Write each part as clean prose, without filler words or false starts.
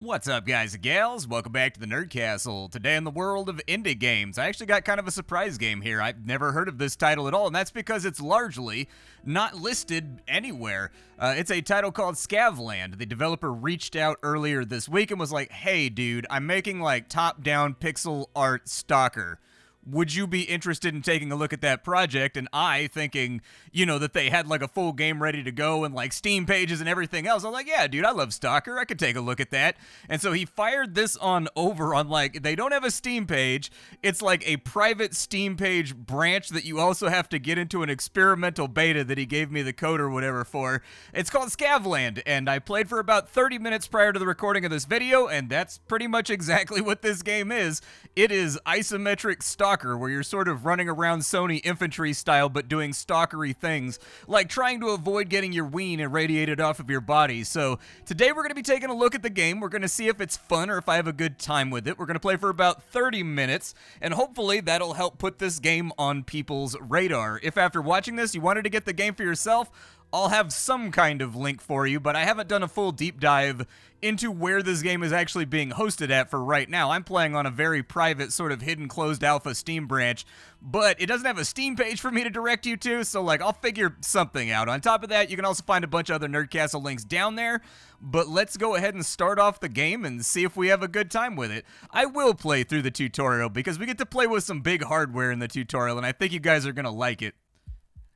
What's up, guys and gals? Welcome back to the Nerd Castle. Today in the world of indie games, I actually got kind of a surprise game here. I've never heard of this title at all, and that's because it's largely not listed anywhere. It's a title called Scavland. The developer reached out earlier this week and was like, hey dude, I'm making like top-down pixel art Stalker. Would you be interested in taking a look at that project? And I, thinking, that they had like a full game ready to go and like Steam pages and everything else, I'm like, yeah, dude, I love Stalker. I could take a look at that. And so he fired this on over on like, they don't have a Steam page. It's like a private Steam page branch that you also have to get into an experimental beta that he gave me the code or whatever for. It's called Scavland, and I played for about 30 minutes prior to the recording of this video, and that's pretty much exactly what this game is. It is isometric Stalker, where you're sort of running around Sony infantry style but doing stalkery things, like trying to avoid getting your ween irradiated off of your body. So today we're going to be taking a look at the game. We're going to see if it's fun or if I have a good time with it. We're going to play for about 30 minutes, and hopefully that'll help put this game on people's radar. If after watching this you wanted to get the game for yourself, I'll have some kind of link for you, but I haven't done a full deep dive into where this game is actually being hosted at for right now. I'm playing on a very private, sort of hidden closed alpha Steam branch, but it doesn't have a Steam page for me to direct you to, so like I'll figure something out. On top of that, you can also find a bunch of other Nerdcastle links down there, but let's go ahead and start off the game and see if we have a good time with it. I will play through the tutorial because we get to play with some big hardware in the tutorial, and I think you guys are going to like it.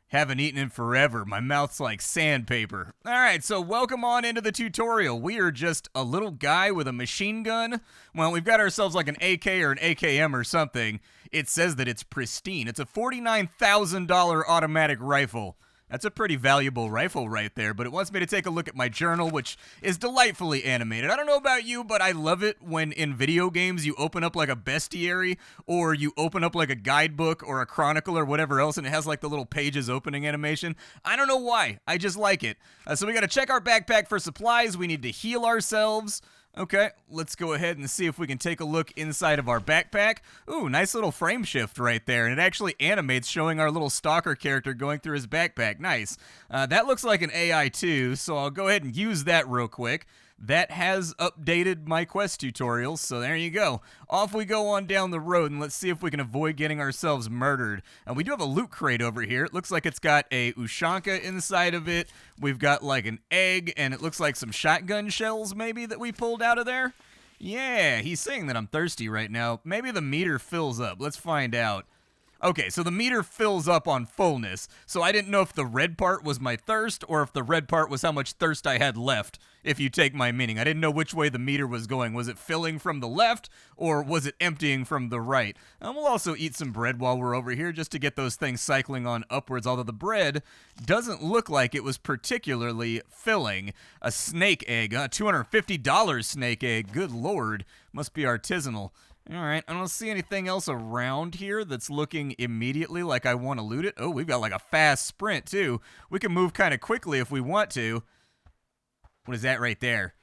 Haven't eaten in forever. My mouth's like sandpaper. Alright, so welcome on into the tutorial. We are just a little guy with a machine gun. Well, we've got ourselves like an AK or an AKM or something. It says that it's pristine. It's a $49,000 automatic rifle. That's a pretty valuable rifle right there, but it wants me to take a look at my journal, which is delightfully animated. I don't know about you, but I love it when in video games you open up like a bestiary, or you open up like a guidebook or a chronicle or whatever else, and it has like the little pages opening animation. I don't know why. I just like it. So we got to check our backpack for supplies. We need to heal ourselves. Okay, let's go ahead and see if we can take a look inside of our backpack. Ooh, nice little frame shift right there, and it actually animates showing our little stalker character going through his backpack. Nice. That looks like an AI too, so I'll go ahead and use that real quick. That has updated my quest tutorials, so there you go. Off we go on down the road, and let's see if we can avoid getting ourselves murdered. And we do have a loot crate over here. It looks like it's got a Ushanka inside of it. We've got like an egg, and it looks like some shotgun shells maybe that we pulled out of there. Yeah, he's saying that I'm thirsty right now. Maybe the meter fills up. Let's find out. Okay, so the meter fills up on fullness, so I didn't know if the red part was my thirst or if the red part was how much thirst I had left, if you take my meaning. I didn't know which way the meter was going. Was it filling from the left or was it emptying from the right? And we'll also eat some bread while we're over here just to get those things cycling on upwards, although the bread doesn't look like it was particularly filling. A snake egg, $250 snake egg, good lord, must be artisanal. Alright, I don't see anything else around here that's looking immediately like I want to loot it. Oh, we've got like a fast sprint too. We can move kind of quickly if we want to. What is that right there?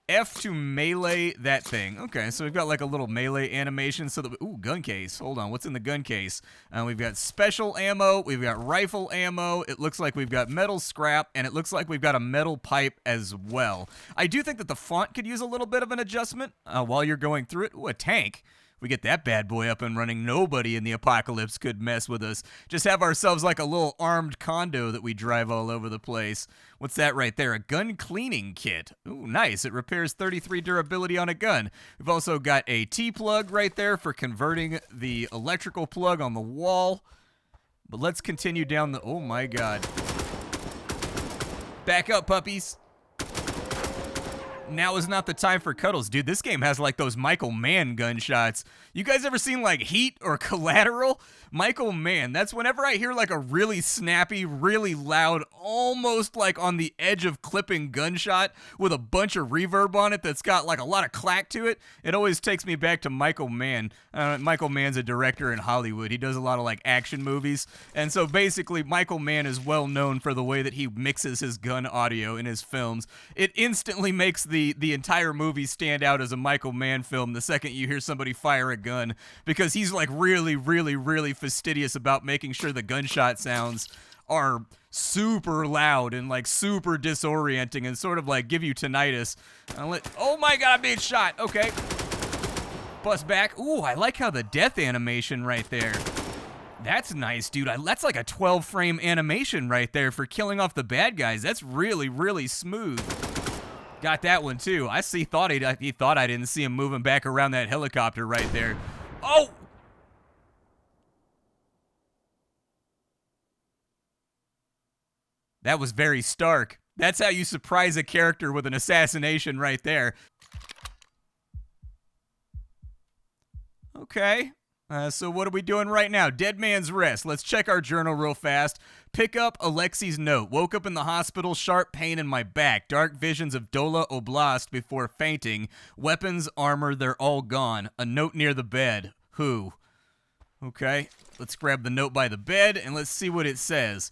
F to melee that thing. Okay, so we've got like a little melee animation so that ooh, gun case. Hold on, what's in the gun case? We've got special ammo, we've got rifle ammo, it looks like we've got metal scrap, and it looks like we've got a metal pipe as well. I do think that the font could use a little bit of an adjustment while you're going through it. Ooh, a tank. We get that bad boy up and running. Nobody in the apocalypse could mess with us. Just have ourselves like a little armed condo that we drive all over the place. What's that right there? A gun cleaning kit. Ooh, nice. It repairs 33 durability on a gun. We've also got a T-plug right there for converting the electrical plug on the wall. But let's continue down the... Oh, my God. Back up, puppies. Now is not the time for cuddles. Dude, this game has like those Michael Mann gunshots. You guys ever seen like Heat or Collateral? Michael Mann, that's whenever I hear like a really snappy, really loud, almost like on the edge of clipping gunshot with a bunch of reverb on it that's got like a lot of clack to it, it always takes me back to Michael Mann. Michael Mann's a director in Hollywood. He does a lot of like action movies. And so basically Michael Mann is well known for the way that he mixes his gun audio in his films. It instantly makes the entire movie stand out as a Michael Mann film the second you hear somebody fire a gun, because he's like really, really, really fastidious about making sure the gunshot sounds are super loud and like super disorienting and sort of like give you tinnitus. Oh my god, I'm being shot. Okay. Bust back. Ooh, I like how the death animation right there. That's nice, dude. That's like a 12-frame animation right there for killing off the bad guys. That's really, really smooth. Got that one too. He thought I didn't see him moving back around that helicopter right there. Oh! That was very stark. That's how you surprise a character with an assassination right there. Okay. So what are we doing right now? Dead Man's Rest. Let's check our journal real fast. Pick up Alexi's note. Woke up in the hospital, sharp pain in my back. Dark visions of Dola Oblast before fainting. Weapons, armor, they're all gone. A note near the bed. Who? Okay. Let's grab the note by the bed and let's see what it says.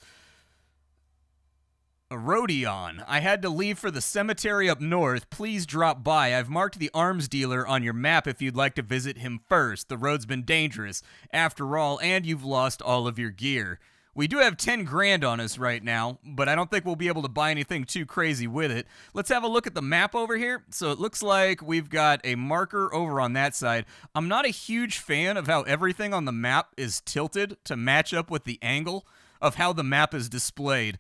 Rodion, I had to leave for the cemetery up north. Please drop by. I've marked the arms dealer on your map if you'd like to visit him first. The road's been dangerous, after all, and you've lost all of your gear. We do have 10 grand on us right now, but I don't think we'll be able to buy anything too crazy with it. Let's have a look at the map over here. So it looks like we've got a marker over on that side. I'm not a huge fan of how everything on the map is tilted to match up with the angle of how the map is displayed.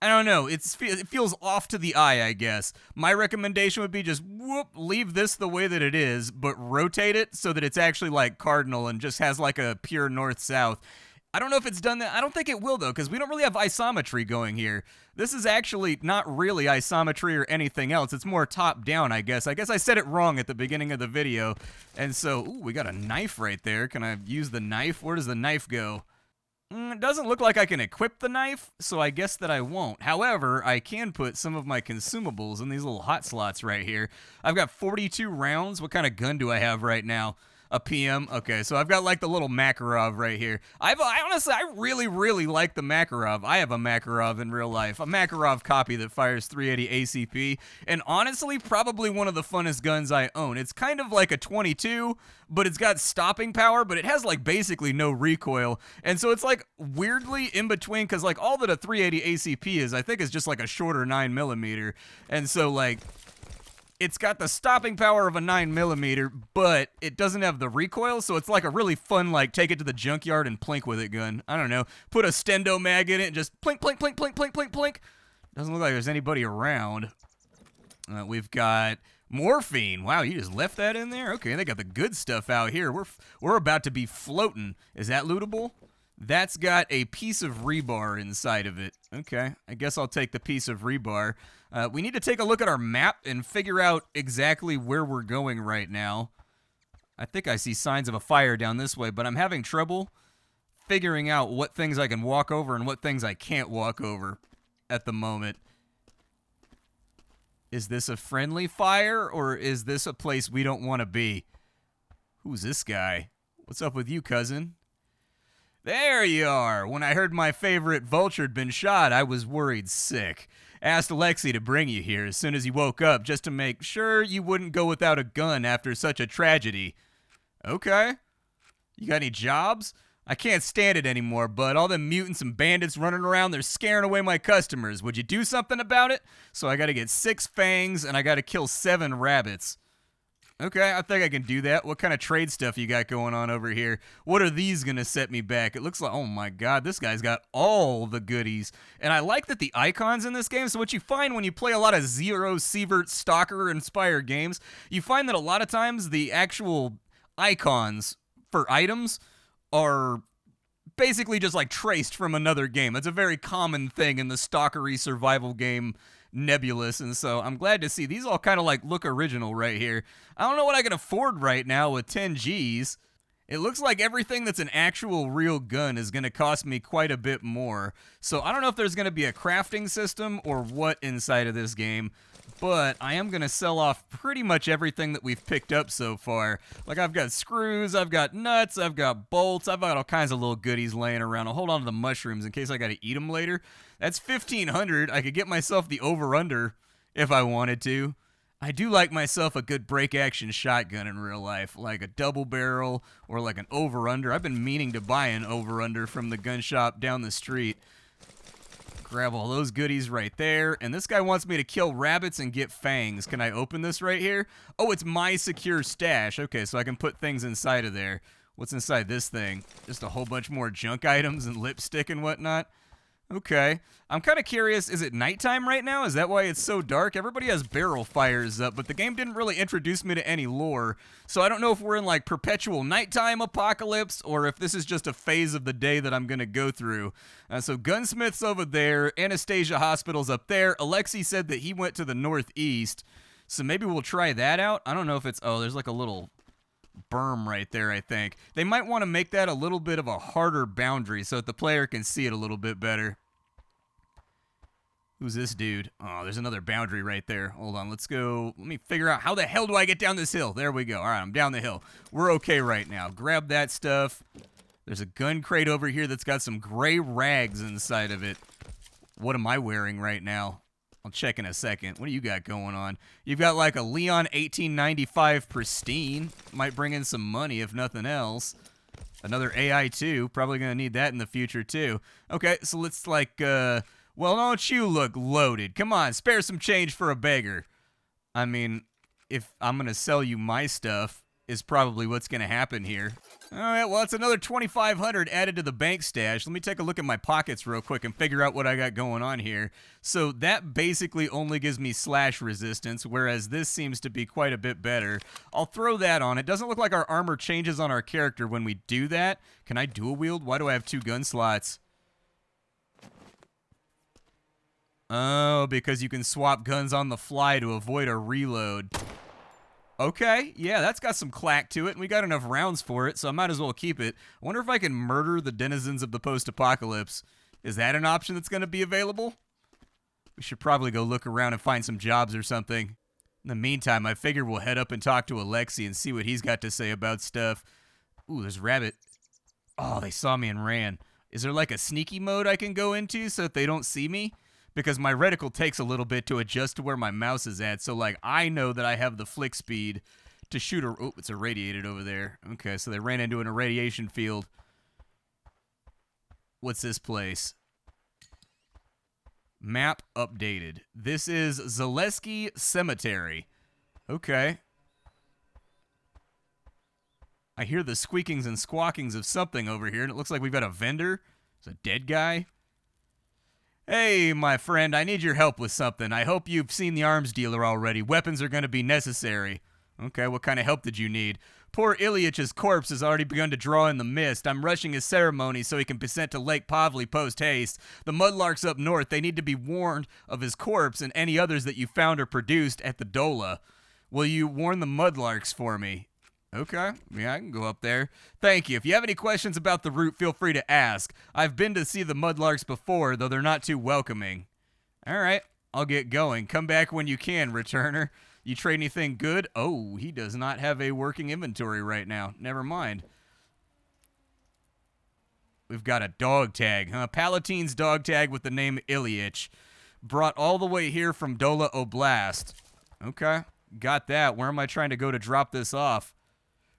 I don't know, it feels off to the eye, I guess. My recommendation would be just, leave this the way that it is, but rotate it so that it's actually like cardinal and just has like a pure north-south. I don't know if it's done that. I don't think it will, though, because we don't really have isometry going here. This is actually not really isometry or anything else. It's more top-down, I guess. I guess I said it wrong at the beginning of the video. And so, ooh, we got a knife right there. Can I use the knife? Where does the knife go? It doesn't look like I can equip the knife, so I guess that I won't. However, I can put some of my consumables in these little hot slots right here. I've got 42 rounds. What kind of gun do I have right now? A PM? Okay, so I've got like the little Makarov right here. I honestly, I really like the Makarov. I have a Makarov in real life. A Makarov copy that fires 380 ACP. And honestly, probably one of the funnest guns I own. It's kind of like a 22, but it's got stopping power, but it has like basically no recoil. And so it's like weirdly in between, because like all that a 380 ACP is, I think is just like a shorter 9mm. And so like, it's got the stopping power of a 9mm, but it doesn't have the recoil, so it's like a really fun, like, take it to the junkyard and plink with it gun. I don't know. Put a stendo mag in it and just plink, plink, plink, plink, plink, plink, plink. Doesn't look like there's anybody around. We've got morphine. Wow, you just left that in there? Okay, they got the good stuff out here. We're about to be floating. Is that lootable? That's got a piece of rebar inside of it. Okay, I guess I'll take the piece of rebar. We need to take a look at our map and figure out exactly where we're going right now. I think I see signs of a fire down this way, but I'm having trouble figuring out what things I can walk over and what things I can't walk over at the moment. Is this a friendly fire, or is this a place we don't want to be? Who's this guy? What's up with you, cousin? There you are. When I heard my favorite vulture had been shot, I was worried sick. Asked Alexi to bring you here as soon as you woke up, just to make sure you wouldn't go without a gun after such a tragedy. Okay. You got any jobs? I can't stand it anymore, bud. All them mutants and bandits running around, they're scaring away my customers. Would you do something about it? So I gotta get 6 fangs, and I gotta kill 7 rabbits. Okay, I think I can do that. What kind of trade stuff you got going on over here? What are these gonna set me back? It looks like, oh my god, this guy's got all the goodies. And I like that the icons in this game, so what you find when you play a lot of Zero, Sievert, Stalker-inspired games, you find that a lot of times the actual icons for items are basically just like traced from another game. That's a very common thing in the stalkery survival game Nebulous, and so I'm glad to see these all kind of like look original right here. I don't know what I can afford right now with 10 G's. It looks like everything that's an actual real gun is going to cost me quite a bit more. So I don't know if there's going to be a crafting system or what inside of this game, but I am going to sell off pretty much everything that we've picked up so far. Like I've got screws, I've got nuts, I've got bolts, I've got all kinds of little goodies laying around. I'll hold on to the mushrooms in case I got to eat them later. That's 1,500. I could get myself the over-under if I wanted to. I do like myself a good break-action shotgun in real life, like a double barrel or like an over-under. I've been meaning to buy an over-under from the gun shop down the street. Grab all those goodies right there. And this guy wants me to kill rabbits and get fangs. Can I open this right here? Oh, it's my secure stash. Okay, so I can put things inside of there. What's inside this thing? Just a whole bunch more junk items and lipstick and whatnot. Okay. I'm kind of curious, is it nighttime right now? Is that why it's so dark? Everybody has barrel fires up, but the game didn't really introduce me to any lore. So I don't know if we're in like perpetual nighttime apocalypse or if this is just a phase of the day that I'm going to go through. So Gunsmith's over there. Anastasia Hospital's up there. Alexei said that he went to the northeast. So maybe we'll try that out. I don't know if it's... Oh, there's like a little berm right there, I think. They might want to make that a little bit of a harder boundary so that the player can see it a little bit better. Who's this dude? Oh, there's another boundary right there. Hold on, let's go. Let me figure out how the hell do I get down this hill? There we go. All right, I'm down the hill. We're okay right now. Grab that stuff. There's a gun crate over here that's got some gray rags inside of it. What am I wearing right now? I'll check in a second. What do you got going on? You've got like a Leon 1895 Pristine. Might bring in some money if nothing else. Another AI-2. Probably going to need that in the future too. Okay, so let's like, well, don't you look loaded. Come on, spare some change for a beggar. I mean, if I'm going to sell you my stuff, is probably what's going to happen here. All right, well, it's another 2,500 added to the bank stash. Let me take a look at my pockets real quick and figure out what I got going on here. So that basically only gives me slash resistance, whereas this seems to be quite a bit better. I'll throw that on. It doesn't look like our armor changes on our character when we do that. Can I dual wield? Why do I have 2 gun slots? Oh, because you can swap guns on the fly to avoid a reload. Okay, yeah, that's got some clack to it, and we got enough rounds for it, so I might as well keep it. I wonder if I can murder the denizens of the post-apocalypse. Is that an option that's going to be available? We should probably go look around and find some jobs or something. In the meantime, I figure we'll head up and talk to Alexei and see what he's got to say about stuff. Ooh, there's a rabbit. Oh, they saw me and ran. Is there like a sneaky mode I can go into so that they don't see me? Because my reticle takes a little bit to adjust to where my mouse is at. So, like, I know that I have the flick speed to shoot a... Oh, it's irradiated over there. Okay, so they ran into an irradiation field. What's this place? Map updated. This is Zaleski Cemetery. Okay. I hear the squeakings and squawkings of something over here, and it looks like we've got a vendor. There's a dead guy. Hey, my friend, I need your help with something. I hope you've seen the arms dealer already. Weapons are going to be necessary. Okay, what kind of help did you need? Poor Ilyich's corpse has already begun to draw in the mist. I'm rushing his ceremony so he can be sent to Lake Pavli post-haste. The mudlarks up north, they need to be warned of his corpse and any others that you found or produced at the Dola. Will you warn the mudlarks for me? Okay, yeah, I can go up there. Thank you. If you have any questions about the route, feel free to ask. I've been to see the mudlarks before, though they're not too welcoming. All right, I'll get going. Come back when you can, returner. You trade anything good? Oh, he does not have a working inventory right now. Never mind. We've got a dog tag, huh? Palatine's dog tag with the name Ilyich. Brought all the way here from Dola Oblast. Okay, got that. Where am I trying to go to drop this off?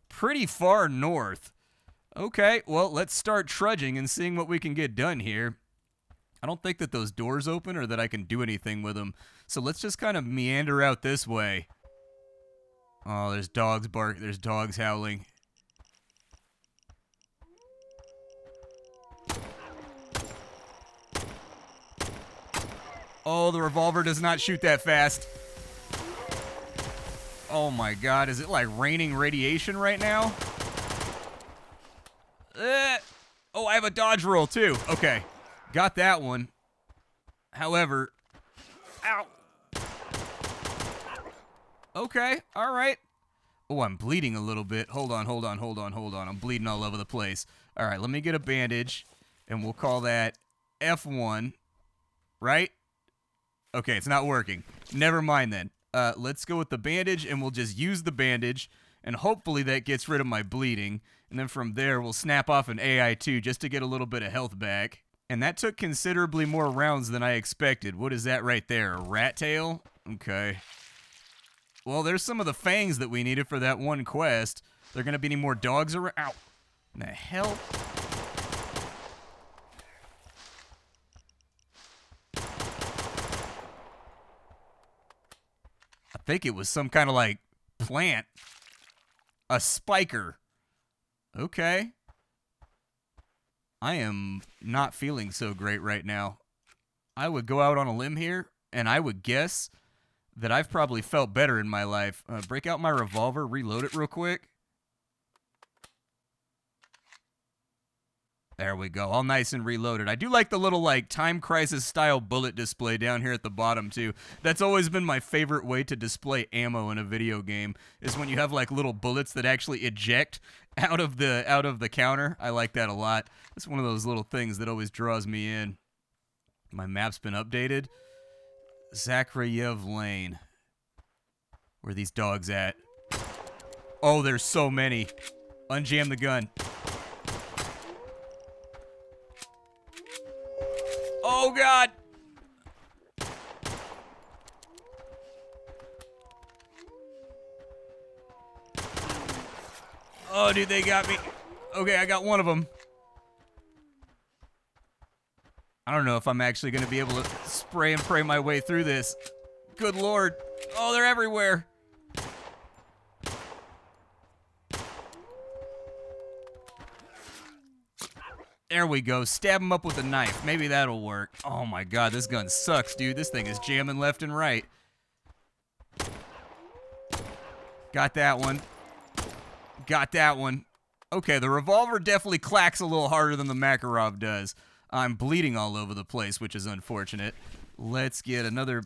Pretty far north. Okay, well, let's start trudging and seeing what we can get done here. I don't think that those doors open or that I can do anything with them. So let's just kind of meander out this way. Oh, there's dogs bark. There's dogs howling. Oh, the revolver does not shoot that fast. Oh my god, is it like raining radiation right now? Oh, I have a dodge roll too. Okay, got that one. However, ow. Okay, all right. Oh, I'm bleeding a little bit. Hold on. I'm bleeding all over the place. All right, let me get a bandage, and we'll call that F1, right? Okay, it's not working. Never mind then. Let's go with the bandage, and we'll just use the bandage, and hopefully that gets rid of my bleeding. And then from there, we'll snap off an AI-2 just to get a little bit of health back. And that took considerably more rounds than I expected. What is that right there? A rat tail? Okay. Well, there's some of the fangs that we needed for that one quest. There gonna be any more dogs around? Ow. What the hell? think it was some kind of like plant. A spiker. Okay. I am not feeling so great right now. I would go out on a limb here, and I would guess that I've probably felt better in my life. Break out my revolver, reload it real quick. There we go, all nice and reloaded. I do like the little like Time Crisis style bullet display down here at the bottom too. That's always been my favorite way to display ammo in a video game, is when you have like little bullets that actually eject out of the counter. I like that a lot. It's one of those little things that always draws me in. My map's been updated. Zakhrayev Lane. Where are these dogs at? Oh, there's so many. Unjam the gun. Oh, God. Oh, dude, they got me. Okay, I got one of them. I don't know if I'm actually going to be able to spray and pray my way through this. Good Lord. Oh, they're everywhere. There we go. Stab him up with a knife. Maybe that'll work. Oh my God, this gun sucks, dude. This thing is jamming left and right. Got that one. Got that one. Okay, the revolver definitely clacks a little harder than the Makarov does. I'm bleeding all over the place, which is unfortunate. Let's get another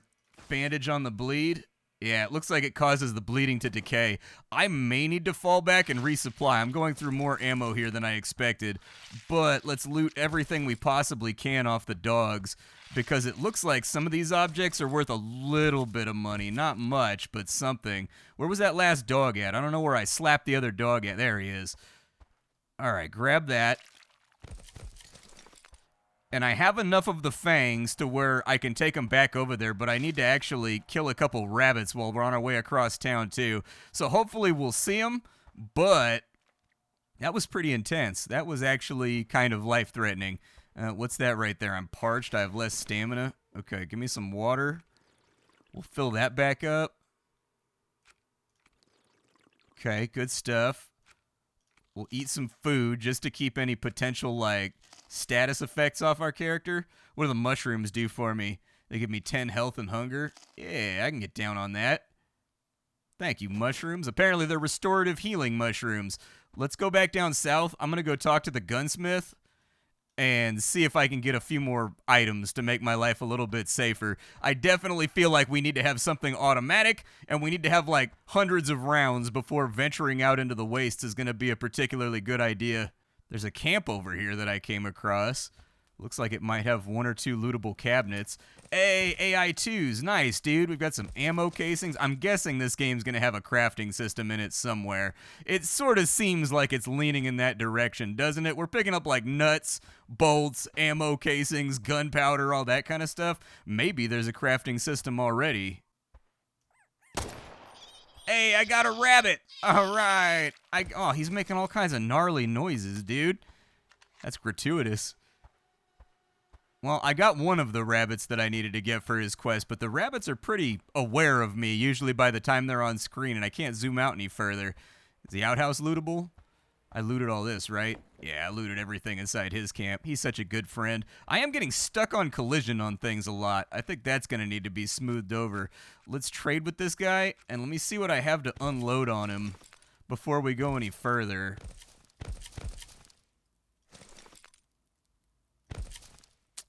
bandage on the bleed. Yeah, it looks like it causes the bleeding to decay. I may need to fall back and resupply. I'm going through more ammo here than I expected. But let's loot everything we possibly can off the dogs, because it looks like some of these objects are worth a little bit of money. Not much, but something. Where was that last dog at? I don't know where I slapped the other dog at. There he is. All right, grab that. And I have enough of the fangs to where I can take them back over there, but I need to actually kill a couple rabbits while we're on our way across town, too. So hopefully we'll see them, but that was pretty intense. That was actually kind of life-threatening. What's that right there? I'm parched. I have less stamina. Okay, give me some water. We'll fill that back up. Okay, good stuff. We'll eat some food just to keep any potential, like, status effects off our character. What do the mushrooms do for me? They give me 10 health and hunger. Yeah, I can get down on that. Thank you, mushrooms. Apparently they're restorative healing mushrooms. Let's go back down south. I'm going to go talk to the gunsmith and see if I can get a few more items to make my life a little bit safer. I definitely feel like we need to have something automatic, and we need to have like hundreds of rounds before venturing out into the wastes is going to be a particularly good idea. There's a camp over here that I came across. Looks like it might have one or two lootable cabinets. Hey, AI2s. Nice, dude. We've got some ammo casings. I'm guessing this game's going to have a crafting system in it somewhere. It sort of seems like it's leaning in that direction, doesn't it? We're picking up like nuts, bolts, ammo casings, gunpowder, all that kind of stuff. Maybe there's a crafting system already. Hey, I got a rabbit. All right. Oh, he's making all kinds of gnarly noises, dude. That's gratuitous. Well, I got one of the rabbits that I needed to get for his quest, but the rabbits are pretty aware of me, usually by the time they're on screen, and I can't zoom out any further. Is the outhouse lootable? I looted all this, right? Yeah, I looted everything inside his camp. He's such a good friend. I am getting stuck on collision on things a lot. I think that's going to need to be smoothed over. Let's trade with this guy, and let me see what I have to unload on him before we go any further.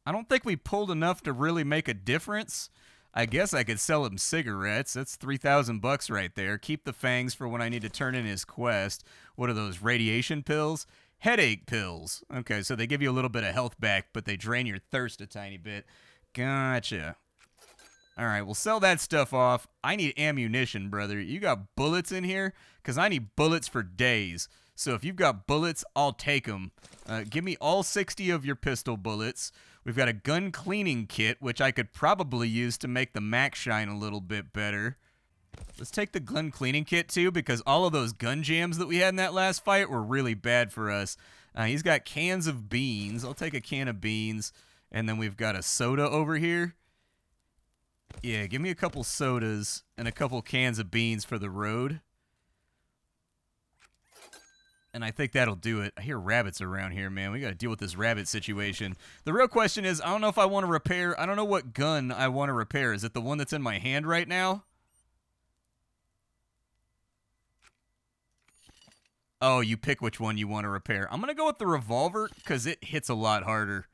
I don't think we pulled enough to really make a difference. I guess I could sell him cigarettes. That's 3,000 bucks right there. Keep the fangs for when I need to turn in his quest. What are those, radiation pills? Headache pills. Okay, so they give you a little bit of health back, but they drain your thirst a tiny bit. Gotcha. All right, we'll sell that stuff off. I need ammunition, brother. You got bullets in here? Because I need bullets for days. So if you've got bullets, I'll take them. Give me all 60 of your pistol bullets. We've got a gun cleaning kit, which I could probably use to make the Mac shine a little bit better. Let's take the gun cleaning kit, too, because all of those gun jams that we had in that last fight were really bad for us. He's got cans of beans. I'll take a can of beans. And then we've got a soda over here. Yeah, give me a couple sodas and a couple cans of beans for the road. And I think that'll do it. I hear rabbits around here, man. We got to deal with this rabbit situation. The real question is, I don't know if I want to repair. I don't know what gun I want to repair. Is it the one that's in my hand right now? Oh, you pick which one you want to repair. I'm going to go with the revolver because it hits a lot harder.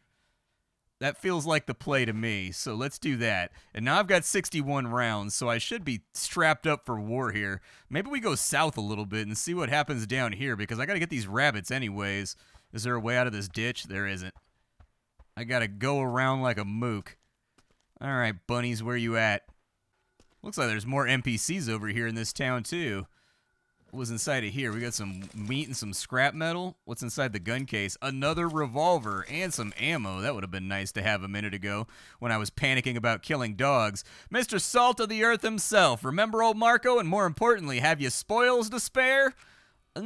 That feels like the play to me, so let's do that. And now I've got 61 rounds, so I should be strapped up for war here. Maybe we go south a little bit and see what happens down here, because I got to get these rabbits anyways. Is there a way out of this ditch? There isn't. I got to go around like a mook. All right, bunnies, where you at? Looks like there's more NPCs over here in this town, too. What was inside of here? We got some meat and some scrap metal. What's inside the gun case? Another revolver and some ammo. That would have been nice to have a minute ago when I was panicking about killing dogs. Mr. Salt of the Earth himself. Remember old Marco? And more importantly, have you spoils to spare? You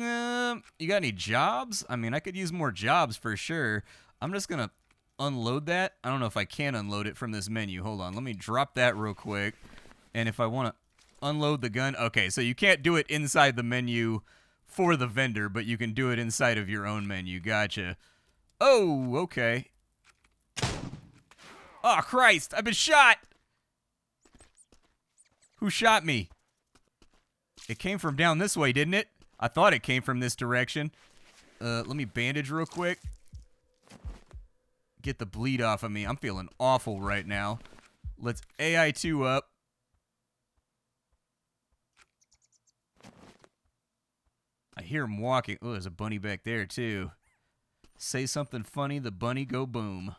got any jobs? I mean, I could use more jobs for sure. I'm just going to unload that. I don't know if I can unload it from this menu. Hold on. Let me drop that real quick. And if I want to unload the gun. Okay, so you can't do it inside the menu for the vendor, but you can do it inside of your own menu. Gotcha. Oh, okay. Oh, Christ, I've been shot! Who shot me? It came from down this way, didn't it? I thought it came from this direction. Let me bandage real quick. Get the bleed off of me. I'm feeling awful right now. Let's AI2 up. I hear him walking. Oh, there's a bunny back there, too. Say something funny, the bunny go boom.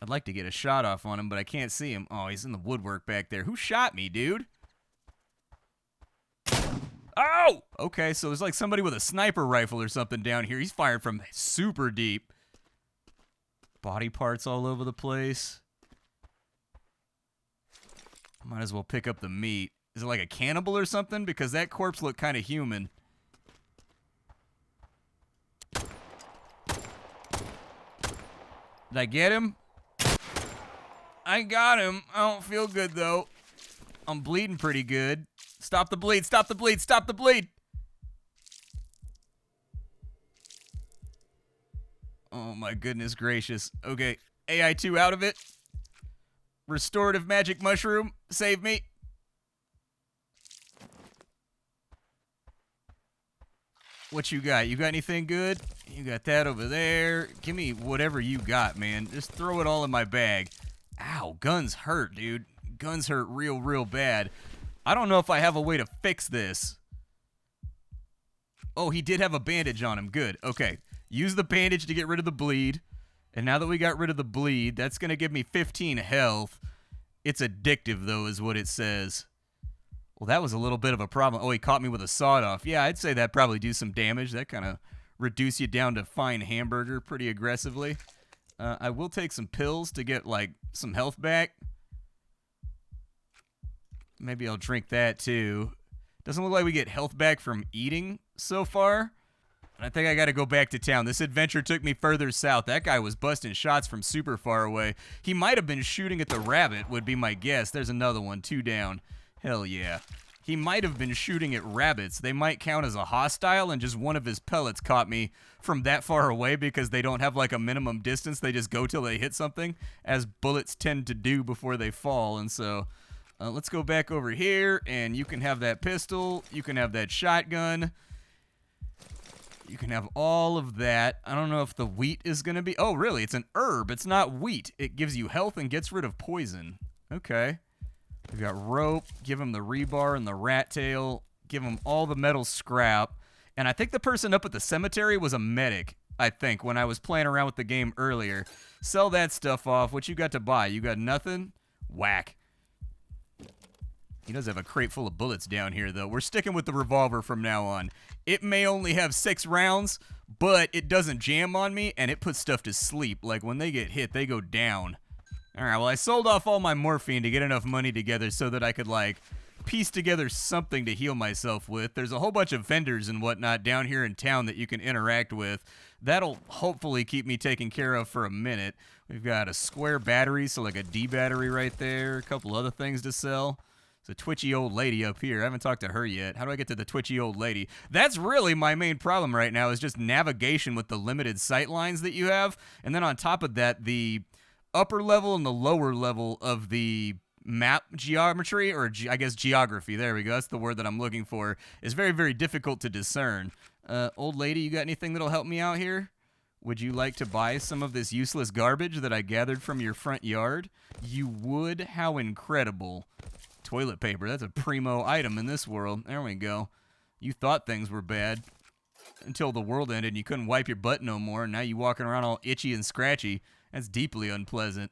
I'd like to get a shot off on him, but I can't see him. Oh, he's in the woodwork back there. Who shot me, dude? Oh! Okay, so there's like somebody with a sniper rifle or something down here. He's firing from super deep. Body parts all over the place. Might as well pick up the meat. Is it like a cannibal or something? Because that corpse looked kind of human. Did I get him? I got him. I don't feel good, though. I'm bleeding pretty good. Stop the bleed, stop the bleed, stop the bleed! Oh my goodness gracious. Okay, AI2 out of it. Restorative magic mushroom, save me. What you got? You got anything good? You got that over there. Give me whatever you got, man. Just throw it all in my bag. Ow, guns hurt, dude. Guns hurt real, real bad. I don't know if I have a way to fix this. Oh, he did have a bandage on him. Good. Okay. Use the bandage to get rid of the bleed. And now that we got rid of the bleed, that's going to give me 15 health. It's addictive, though, is what it says. Well, that was a little bit of a problem. Oh, he caught me with a sawed-off. Yeah, I'd say that'd probably do some damage. That kind of reduce you down to fine hamburger pretty aggressively. I will take some pills to get, like, some health back. Maybe I'll drink that, too. Doesn't look like we get health back from eating so far. I think I got to go back to town. This adventure took me further south. That guy was busting shots from super far away. He might have been shooting at the rabbit, would be my guess. There's another one, 2 down. Hell yeah. He might have been shooting at rabbits. They might count as a hostile, and just one of his pellets caught me from that far away because they don't have like a minimum distance. They just go till they hit something, as bullets tend to do before they fall. And so let's go back over here, and you can have that pistol. You can have that shotgun. You can have all of that. I don't know if the wheat is going to be... Oh, really? It's an herb. It's not wheat. It gives you health and gets rid of poison. Okay. We've got rope. Give him the rebar and the rat tail. Give him all the metal scrap. And I think the person up at the cemetery was a medic, I think, when I was playing around with the game earlier. Sell that stuff off. What you got to buy? You got nothing? Whack. He does have a crate full of bullets down here, though. We're sticking with the revolver from now on. It may only have 6 rounds, but it doesn't jam on me, and it puts stuff to sleep. Like, when they get hit, they go down. All right, well, I sold off all my morphine to get enough money together so that I could, like, piece together something to heal myself with. There's a whole bunch of vendors and whatnot down here in town that you can interact with. That'll hopefully keep me taken care of for a minute. We've got a square battery, so like a D battery right there. A couple other things to sell. There's a twitchy old lady up here. I haven't talked to her yet. How do I get to the twitchy old lady? That's really my main problem right now, is just navigation with the limited sight lines that you have. And then on top of that, the upper level and the lower level of the map geometry, or I guess geography, there we go, that's the word that I'm looking for, is very, very difficult to discern. Old lady, you got anything that'll help me out here? Would you like to buy some of this useless garbage that I gathered from your front yard? You would? How incredible. Toilet paper, that's a primo item in this world. There we go. You thought things were bad until the world ended and you couldn't wipe your butt no more, and now you walking around all itchy and scratchy. That's deeply unpleasant.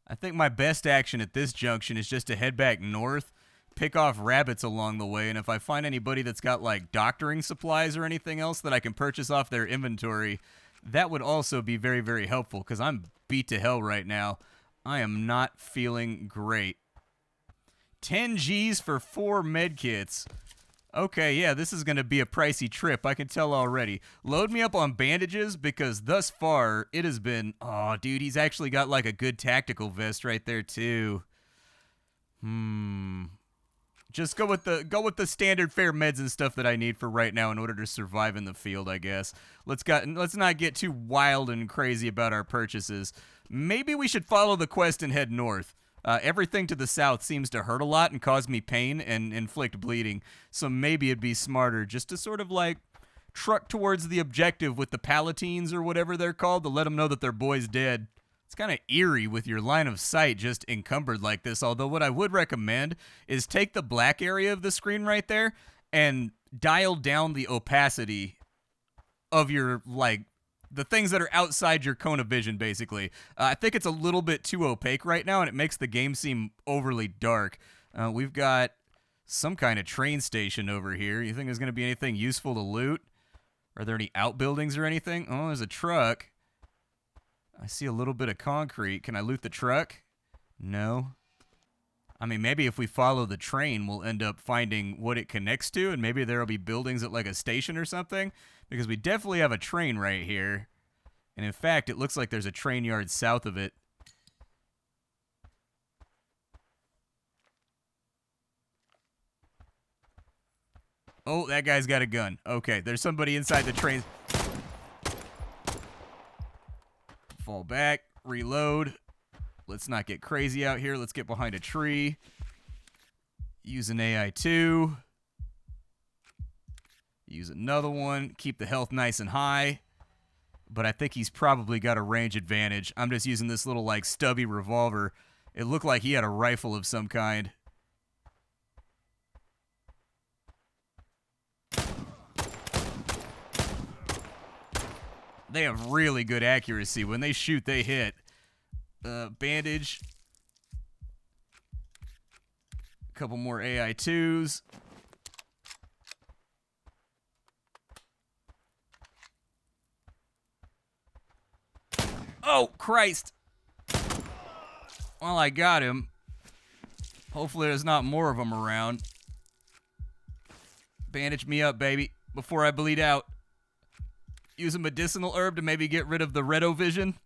I think my best action at this junction is just to head back north, pick off rabbits along the way, and if I find anybody that's got like doctoring supplies or anything else that I can purchase off their inventory, that would also be very, very helpful, because I'm beat to hell right now. I am not feeling great. 10 G's for 4 medkits. Okay, yeah, this is going to be a pricey trip. I can tell already. Load me up on bandages, because thus far it has been... Oh, dude, he's actually got like a good tactical vest right there too. Just go with the standard fare meds and stuff that I need for right now in order to survive in the field, I guess. Let's not get too wild and crazy about our purchases. Maybe we should follow the quest and head north. Everything to the south seems to hurt a lot and cause me pain and inflict bleeding, so maybe it'd be smarter just to sort of like truck towards the objective with the Palatines or whatever they're called to let them know that their boy's dead. It's kind of eerie with your line of sight just encumbered like this, although what I would recommend is take the black area of the screen right there and dial down the opacity of your, like, the things that are outside your cone of vision, basically. I think it's a little bit too opaque right now, and it makes the game seem overly dark. We've got some kind of train station over here. You think there's going to be anything useful to loot? Are there any outbuildings or anything? Oh, there's a truck. I see a little bit of concrete. Can I loot the truck? No. I mean, maybe if we follow the train, we'll end up finding what it connects to, and maybe there'll be buildings at like a station or something, because we definitely have a train right here. And in fact, it looks like there's a train yard south of it. Oh, that guy's got a gun. Okay, there's somebody inside the train. Fall back, reload. Let's not get crazy out here. Let's get behind a tree. Use an AI2. Use another one. Keep the health nice and high. But I think he's probably got a range advantage. I'm just using this little, like, stubby revolver. It looked like he had a rifle of some kind. They have really good accuracy. When they shoot, they hit. Bandage. A couple more AI2s. Oh, Christ. Well, I got him. Hopefully there's not more of them around. Bandage me up, baby, before I bleed out. Use a medicinal herb to maybe get rid of the redovision.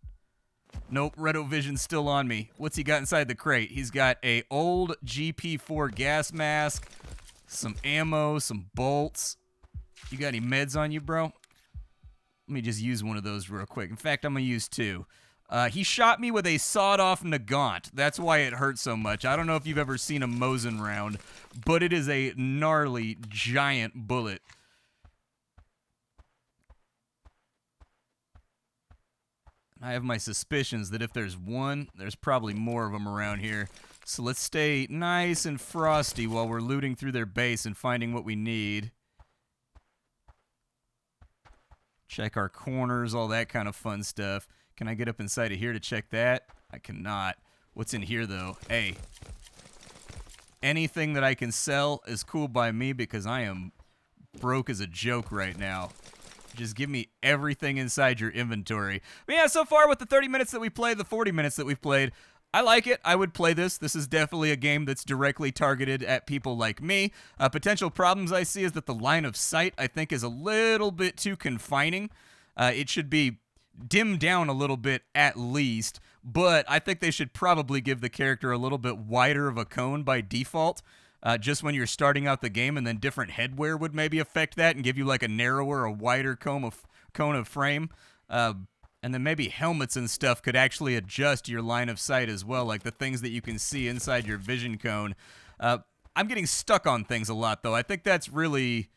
Nope, redovision's still on me. What's he got inside the crate? He's got a old GP4 gas mask, some ammo, some bolts. You got any meds on you, bro? Let me just use one of those real quick. In fact, I'm going to use 2. He shot me with a sawed-off Nagant. That's why it hurt so much. I don't know if you've ever seen a Mosin round, but it is a gnarly, giant bullet. I have my suspicions that if there's one, there's probably more of them around here. So let's stay nice and frosty while we're looting through their base and finding what we need. Check our corners, all that kind of fun stuff. Can I get up inside of here to check that? I cannot. What's in here, though? Hey. Anything that I can sell is cool by me because I am broke as a joke right now. Just give me everything inside your inventory. But yeah, so far with the 30 minutes that we played, the 40 minutes that we've played, I like it. I would play this. This is definitely a game that's directly targeted at people like me. Potential problems I see is that the line of sight, I think, is a little bit too confining. It should be dimmed down a little bit at least, but I think they should probably give the character a little bit wider of a cone by default, just when you're starting out the game, and then different headwear would maybe affect that and give you like a narrower, a wider cone of frame. And then maybe helmets and stuff could actually adjust your line of sight as well, like the things that you can see inside your vision cone. I'm getting stuck on things a lot, though. I think that's really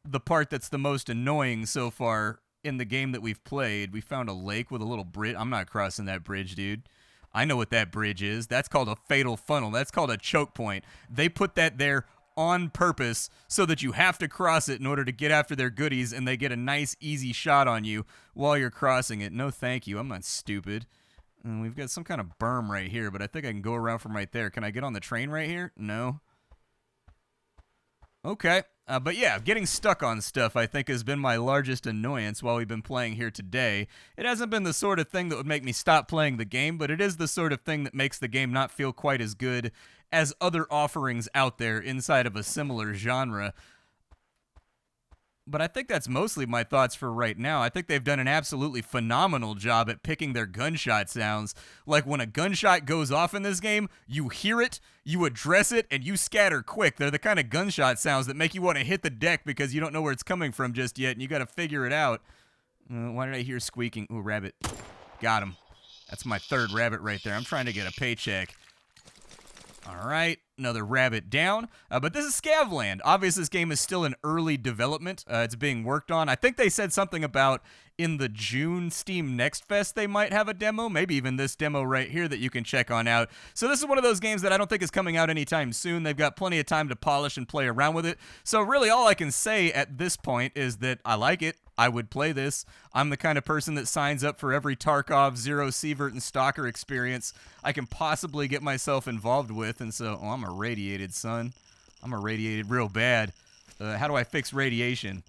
the part that's the most annoying so far in the game that we've played. We found a lake with a little bridge. I'm not crossing that bridge, dude. I know what that bridge is. That's called a fatal funnel. That's called a choke point. They put that there on purpose so that you have to cross it in order to get after their goodies, and they get a nice, easy shot on you while you're crossing it. No, thank you. I'm not stupid. And we've got some kind of berm right here, but I think I can go around from right there. Can I get on the train right here? No. Okay. But yeah, getting stuck on stuff, I think, has been my largest annoyance while we've been playing here today. It hasn't been the sort of thing that would make me stop playing the game, but it is the sort of thing that makes the game not feel quite as good as other offerings out there inside of a similar genre. But I think that's mostly my thoughts for right now. I think they've done an absolutely phenomenal job at picking their gunshot sounds. Like, when a gunshot goes off in this game, you hear it, you address it, and you scatter quick. They're the kind of gunshot sounds that make you want to hit the deck because you don't know where it's coming from just yet, and you got to figure it out. Why did I hear squeaking? Ooh, rabbit. Got him. That's my third rabbit right there. I'm trying to get a paycheck. All right, another rabbit down. But this is Scavland. Obviously, this game is still in early development. It's being worked on. I think they said something about in the June Steam Next Fest they might have a demo, maybe even this demo right here that you can check on out. So this is one of those games that I don't think is coming out anytime soon. They've got plenty of time to polish and play around with it. So really all I can say at this point is that I like it. I would play this. I'm the kind of person that signs up for every Tarkov, Zero, Sievert, and Stalker experience I can possibly get myself involved with, and so, oh, I'm irradiated, son. I'm irradiated real bad. How do I fix radiation?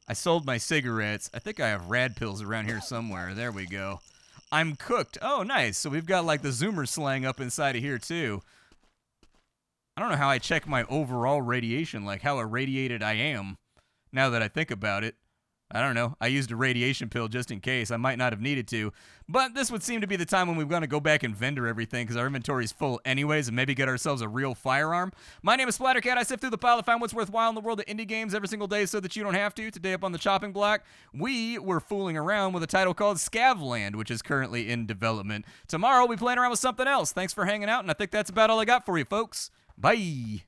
I sold my cigarettes. I think I have rad pills around here somewhere. There we go. I'm cooked. Oh, nice. So we've got, like, the Zoomer slang up inside of here, too. I don't know how I check my overall radiation, like how irradiated I am, now that I think about it. I don't know. I used a radiation pill just in case. I might not have needed to. But this would seem to be the time when we're going to go back and vendor everything because our inventory's full anyways and maybe get ourselves a real firearm. My name is Splattercat. I sift through the pile to find what's worthwhile in the world of indie games every single day so that you don't have to. Today up on the chopping block, we were fooling around with a title called Scavland, which is currently in development. Tomorrow we'll be playing around with something else. Thanks for hanging out, and I think that's about all I got for you, folks. Bye.